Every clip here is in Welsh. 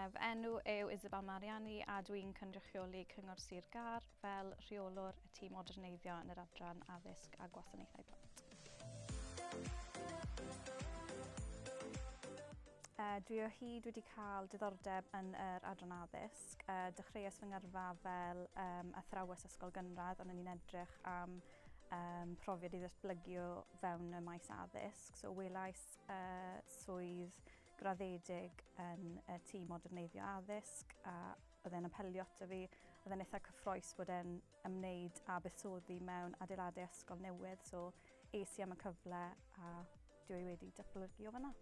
Fy enw yw Isabelle Mariani a dwi'n cynrychioli Cyngor Sir Gar fel rheolwr y tîm modernyddio yn yr adran addysg a gwasanaethau plant. Dwi o hyd wedi cael diddordeb yn yr adran addysg. Dechreuais fy ngyrfa fel athrawes ysgol gynradd, ond ni'n edrych am profiad i ddatblygu o fewn y maes addysg. So welais swydd graddedig yn y tîm modernyddio addysg a oedd e'n apelio ato fi. Oedd e'n eitha cyffrous bod e'n ymwneud â buddsoddi mewn adeiladau ysgol newydd, so es I am y cyfle a dwi wedi datblygu o fan'na.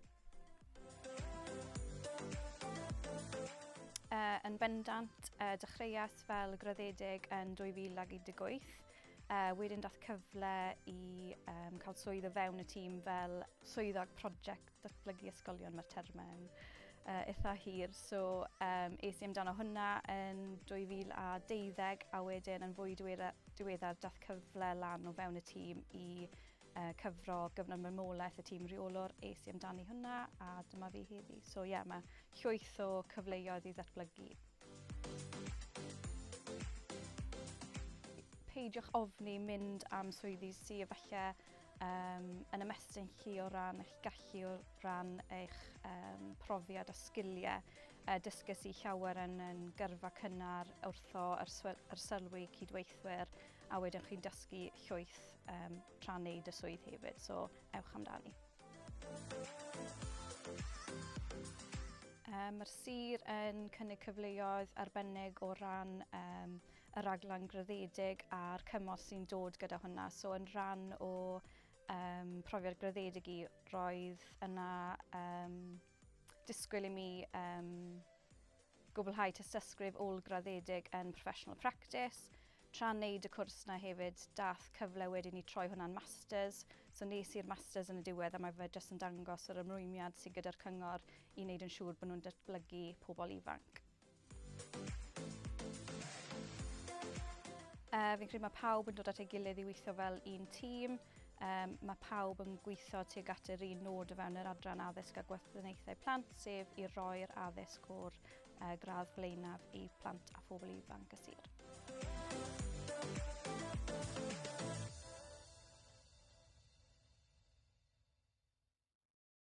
Yn bendant, dechreuais fel graddedig yn 2018. Wedyn daeth cyfle I cael swydd o fewn y tîm fel swyddog prosiect datblygu ysgolion. Mae'r termau'n eitha hir. So es I amdano hwnna yn 2012 a wedyn yn fwy diweddar daeth cyfle lan o fewn y tîm I cyfro gyfnod marwolaeth y tîm reolwr. Es I amdani hwnna a dyma fi heddi. So mae llwyth o cyfleoedd I ddatblygu. Peidiwch ofni mynd am swyddi sy efallai yn ymestyn chi o ran eich gallu, o ran eich profiad a sgiliau. Dysgus I llawer yn gyrfa cynnar wrtho yr sylwi cydweithwyr a wedyn chi'n dysgu llwyth tra'n neud y swydd hefyd, so ewch amdani. Mae'r sir yn cynnig cyfleoedd arbennig o ran y raglen graddedig a'r cymorth sy'n dod gyda hwnna. So yn rhan o profiad graddedig I, roedd yna disgwyl I mi gwblhau tystysgrif ôl graddedig yn professional practice. Tra'n neud y cwrs yna hefyd, daeth cyfle wedyn I troi hwnna'n masters. So nes i'r masters yn y diwedd a mae fe jyst yn dangos yr ymrwymiad sydd gyda'r cyngor I wneud yn siŵr bod nhw'n datblygu pobl ifanc. Fi'n credu mae pawb yn dod at ei gilydd I weithio fel un tîm. Mae pawb yn gweithio tuag at yr un nod o fewn yr adran addysg a gwasanaethau plant, sef I roi'r addysg o'r gradd flaenaf I plant a phobl ifanc y sir.